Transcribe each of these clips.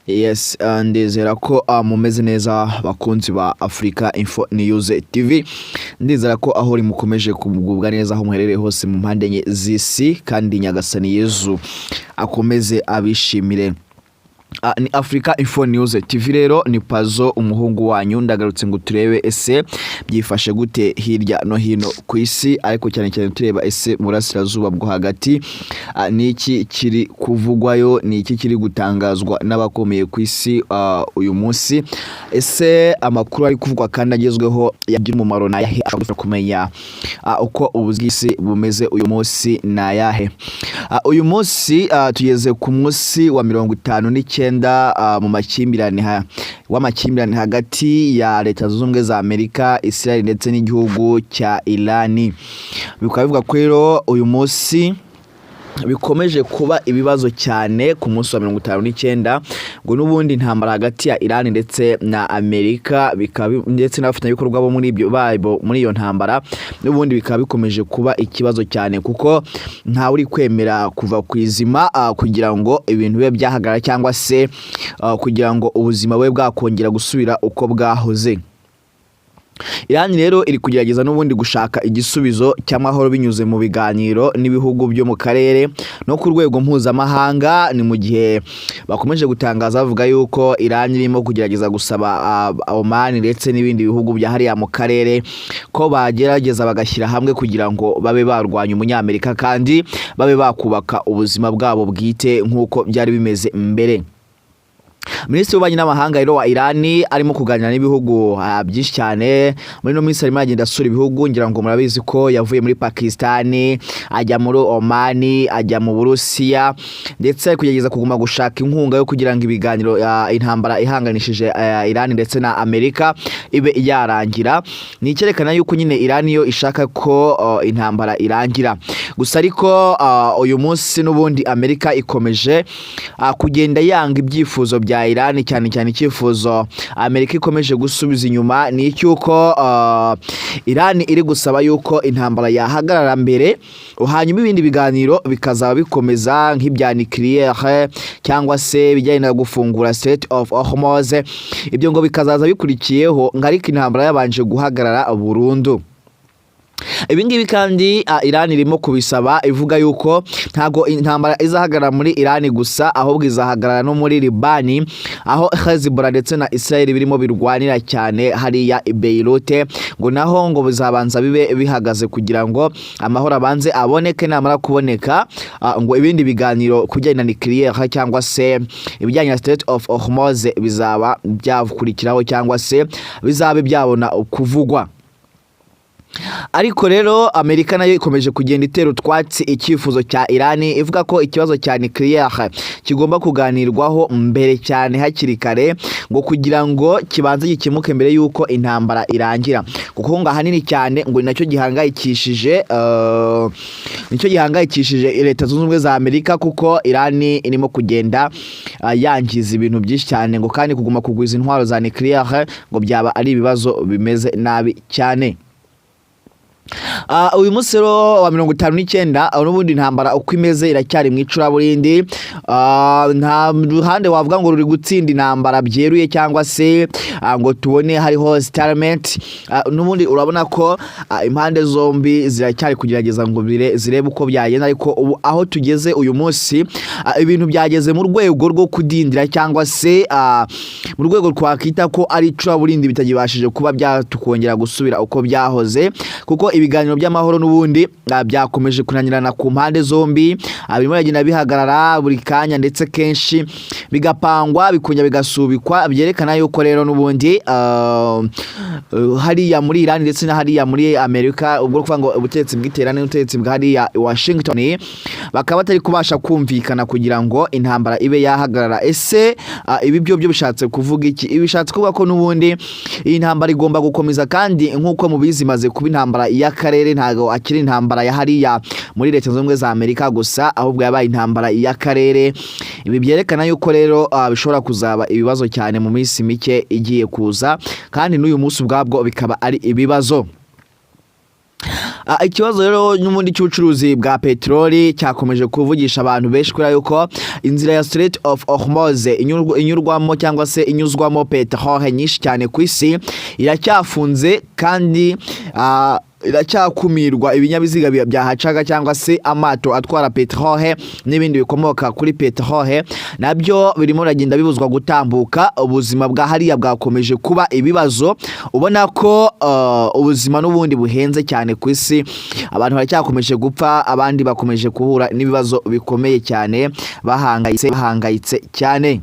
Yes, ndizera ko mumeze neza bakunzi ba Africa Info News TV. Ndizera ko aho uri mukomeje kugubwa neza aho muherereye hose mu mpande enye z'isi, kandi Nyagasani Yezu akomeze abishimire. Ni Africa Info News TV rero, ni Pazo umuhungu wanyu. Ndagarutse ngo turebe ese byifashe gute hirya no hino ku isi, ariko cyane cyane tureba ese murasirazuba bwo hagati niki kiri kuvugwayo, niki kiri gutangazwa n'abakomeye ku isi uyu munsi. Ese amakuru ari kuvugwa kandi agezweho yagira umumaro na yahe, ashobora kumenya uko ubuzisi bumeze uyu munsi na yahe. Uyu munsi tugeze ku munsi wa 59 mu makimbirane hagati ya Leta Zunze Ubumwe za Amerika, Israel ndetse n'igihugu cya Iran. Bikaba bivuga ko rero uyu munsi bikomeje kuba ibibazo cyane ku munsi wa 59 ngo n'ubundi intambara hagati ya Iran ndetse na Amerika ndetse n'abafatanyabikorwa bo muri iyo ntambara n'ubundi bikaba bikomeje kuba ikibazo cyane, kuko nta uri kwemera kuva ku izima kugira ngo ibintu bibe byahagarara cyangwa se kugira ngo ubuzima bwe bwakongera gusubira uko bwahoze. Iran rero iri kugerageza n'ubundi gushaka igisubizo cy'amahoro binyuze mu biganiro n'ibihugu byo mu karere no ku rwego mpuzamahanga. Ni mu gihe bakomeje gutangaza bavuga yuko Iran irimo kugerageza gusaba Oman ndetse n'ibindi bihugu bya hariya mu karere ko bagerageza bagashyira hamwe kugira ngo babe barwanya umunyamerika kandi babe bakubaka ubuzima bwabo bwite nk'uko byari bimeze mbere. Minisitiri w'ububanyi n'amahanga rero wa Iran arimo kuganira n'ibihugu byinshi cyane muri no minsi, arimo agenda asura ibihugu. Ngira ngo murabizi ko yavuye muri Pakistan, ajya muri Oman, ajya mu Burusiya, ndetse kugerageza kuguma gushaka inkunga yo kugira ngo ibiganiro intambara ihanganishije Iran ndetse na Amerika ibe yarangira. Ni icyerekana yuko nyine Iran yo ishaka ko intambara irangira. Gusa ariko uyu munsi n'ubundi Amerika ikomeje kugenda yanga ibyifuzo bya Iran, cyane cyane icyifuzo Amerika ikomeje gusubiza inyuma ni icyuko Iran iri gusaba yuko intambara yahagarara mbere, hanyuma ibindi biganiro bikazaba bikomeza nk'ibya nucleaire cyangwa se bijyanye no gufungura Strait of Hormuz. Ibyo ngo bikazaza bikurikiyeho ngariko intambara yabanje guhagarara burundu. Ibingibi kandi Iran irimo kubisaba, ivuga yuko ntago intambara izahagarara muri Iran gusa, ahubwo izahagarara no muri Liban, aho Hezbollah ndetse na Israel birimo birwanira cyane hariya Beirut. Ngo naho ngo bizabanza bibe bihagaze kugira ngo amahoro abanze aboneke. Namara kuboneka ngo ibindi biganiro kujyana na nucleaire cyangwa se ibijyanye na Strait of Hormuz bizaba byakurikiraho cyangwa se bizabe byabona kuvugwa. Ariko rero Amerika nayo ikomeje kugenda itera utwatsi icyifuzo cya Iran, ivuga ko ikibazo cya nucleaire kigomba kuganirwaho mbere cyane hakiri kare, ngo kugira ngo kibanze gikemuke mbere yuko intambara irangira, kuko ngo ahanini cyane ngo nacyo gihangayikishije Leta Zunze Ubumwe za Amerika, kuko Iran irimo kugenda yangiza ibintu byinshi cyane, ngo kandi kuguma kugwiza intwaro za nucleaire ngo byaba ari ibibazo bimeze nabi cyane. Uyu munsi rero wa 59 n'ubundi intambara uko imeze iracyari mu icuraburindi. Nta ruhande wavuga ngo ruri gutsinda intambara byeruye cyangwa se ngo tubone hariho stalemate. N'ubundi urabona ko impande zombi ziracyari kugerageza ngo zirebe uko byagenda, ariko ubu aho tugeze uyu munsi ibintu byageze mu rwego rwo kudindira cyangwa se mu rwego twakita ko ari icuraburindi bitagibashije kuba byatukongera gusubira uko byahoze, kuko ibiganiro by'amahoro n'ubundi byakomeje kunanirana ku mpande zombi. Birimo bagenda bihagarara buri kanya ndetse kenshi bigapangwa bikongera bigasubikwa. Byerekana yuko rero n'ubundi hariya muri Iran ndetse na hariya muri Amerika, ubwo kuvuga ngo ubutegetsi bw'iterane n'ubutegetsi bwa hariya Washington bakaba batari kubasha kumvikana kugira ngo intambara ibe yahagarara. Ese ibi byo bishatse kuvuga iki? Ibishatse kuvuga ko n'ubundi iyi ntambara igomba gukomeza, kandi nk'uko mubizi maze kuba intambara y'akarere, ntago akiri intambara ya hariya muri Leta Zunze Ubumwe za Amerika gusa, ahubwo yabaye intambara y'akarere. Ibi byerekana yuko rero bishobora kuzaba ibibazo cyane mu minsi mike igiye kuza, kandi n'uyu munsi ubwabwo bikaba ari ibibazo. Ikibazo rero n'ubundi cy'ubucuruzi bwa petroli cyakomeje kuvugisha abantu benshi kubera yuko inzira ya Strait of Hormuz inyurwamo cyangwa se inyuzwamo petroli nyinshi cyane ku isi iracyafunze kandi iracyakumirwa ibinyabiziga byahacaga cyangwa se amato atwara petrole n'ibindi bikomoka kuri petrole nabyo birimo ragenda bibuzwa gutambuka. Ubuzima bwa hariya bwakomeje kuba ibibazo, ubona ko ubuzima n'ubundi buhenze cyane ku isi, abantu baracyakomeje gupfa, abandi bakomeje kuhura n'ibibazo bikomeye cyane, bahangayitse cyane.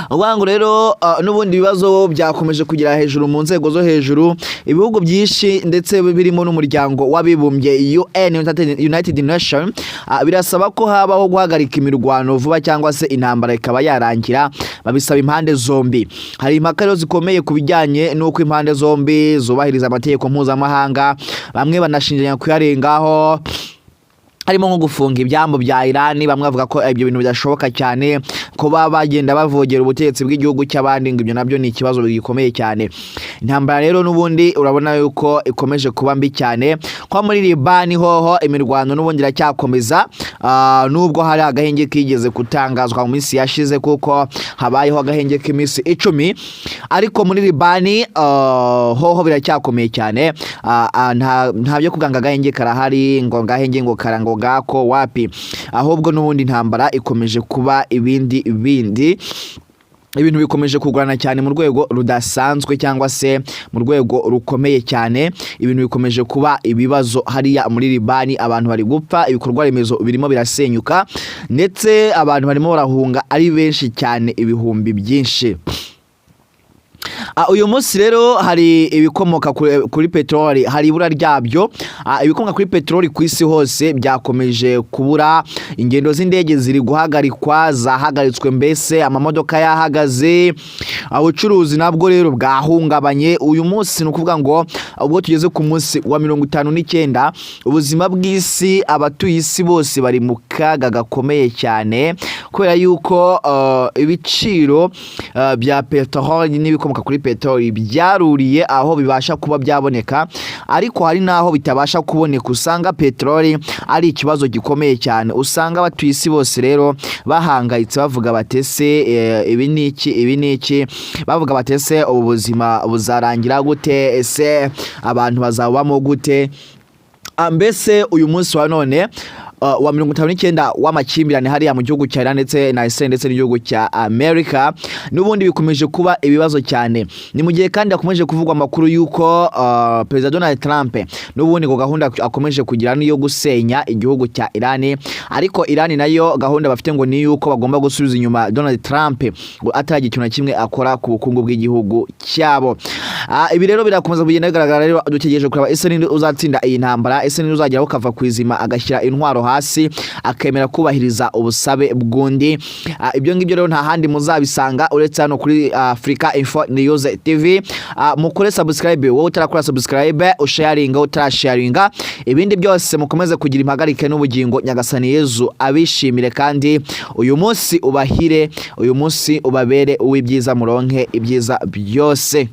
Ubango rero n'ubundi bibazo byakomeje kugira hejuru mu nzego zo hejuru. Ibihugu byinshi ndetse birimo n'umuryango w'abibumbye UN United Nations birasaba ko habaho guhagarika imirwano vuba cyangwa se intambara ikaba yarangira. Babisaba impande zombi. Hari impaka rero zikomeye ku bijyanye n'uko impande zombi zubahiriza amategeko mpuzamahanga, bamwe banashinjanya kuyarengaho, harimo nko gufunga ibyambo bya Iran. Bamwe bavuga ko ibyo bintu bidashoboka cyane, ko bagenda bavogera ubutegetsi bw'igihugu cy'abandi, ngo ibyo nabyo ni ikibazo gikomeye cyane. Intambara rero n'ubundi urabona yuko ikomeje kuba mbi cyane, ko muri Liban hoho imirwano n'ubundi iracyakomeza, nubwo hari agahenge kigeze kutangazwa mu minsi yashize kuko habayeho agahenge k'iminsi 10, ariko muri Liban hoho biracyakomeye cyane. Nta byo kuganga agahenge karahari ngo gahenge ngo karango gako wapi, ahubwo n'ubundi intambara ikomeje kuba ibindi ibintu bikomeje kugurana cyane mu rwego rudasanzwe cyangwa se mu rwego rukomeye cyane. Ibintu bikomeje kuba ibibazo hariya muri Liban, abantu bari gupfa, ibikorwa remezo birimo birasenyuka, ndetse abantu barimo barahunga ari benshi cyane, ibihumbi byinshi. Uyu munsi rero hari ibikomoka kuri petroli, hari ibura ryabyo. Ibikomoka kuri petroli ku isi hose byakomeje kubura, ingendo z'indege ziri guhagarikwa, zahagaritswe, mbese amamodoka yahagaze, ubucuruzi nabwo rero bwahungabanye. Uyu munsi nukuvuga ngo ubwo tugeze ku munsi wa 59, ubuzima bw'isi, abatuye isi bose bari mu kaga gakomeye cyane, kubera yuko ibiciro bya petroli n'ibikomoka kuri petroli byaruriye aho bibasha kuba byaboneka, ariko hari naho bitabasha kuboneka. Usanga petroli ari ikibazo gikomeye cyane, usanga abatuye isi bose rero bahangayitse, bavuga batese ibi niki, bavuga batese ubuzima buzarangira gute, ese abantu bazabamo gute. Mbese uyu munsi wa none wa 59 w'amakimbirane hariya mu gihugu cya Iran ndetse na Israel ndetse n'igihugu cya Amerika n'ubundi bikomeje kuba ibibazo cyane. Ni mu gihe kandi akomeje kuvugwa amakuru yuko President Donald Trump n'ubundi ngo gahunda akomeje kugira niyo gusenya igihugu cya Iran, ariko Iran nayo gahunda bafite ngo ni yuko bagomba gusubiza inyuma Donald Trump ngo ataragira ikintu na kimwe akora ku bukungu bw'igihugu cyabo. Ibi rero birakomeza kugenda bigaragara. Rero dutegereje kureba ese ni uzatsinda iyi ntambara, ese ni uzageraho kava kwizima agashyira intwaro hasi akemera kubahiriza ubusabe bw'undi. Ibyo ngibyo rero nta handi muzabisanga uretse hano kuri Africa Info News TV. Mukore subscribe, wowe utarakora subscribe, usharinga, utarasharinga, ibindi byose mukomeze kugira impagarike n'ubugingo. Nyagasani Yezu abishimire kandi uyu munsi ubahire, uyu munsi ubabere uw'ibyiza, muronke ibyiza byose.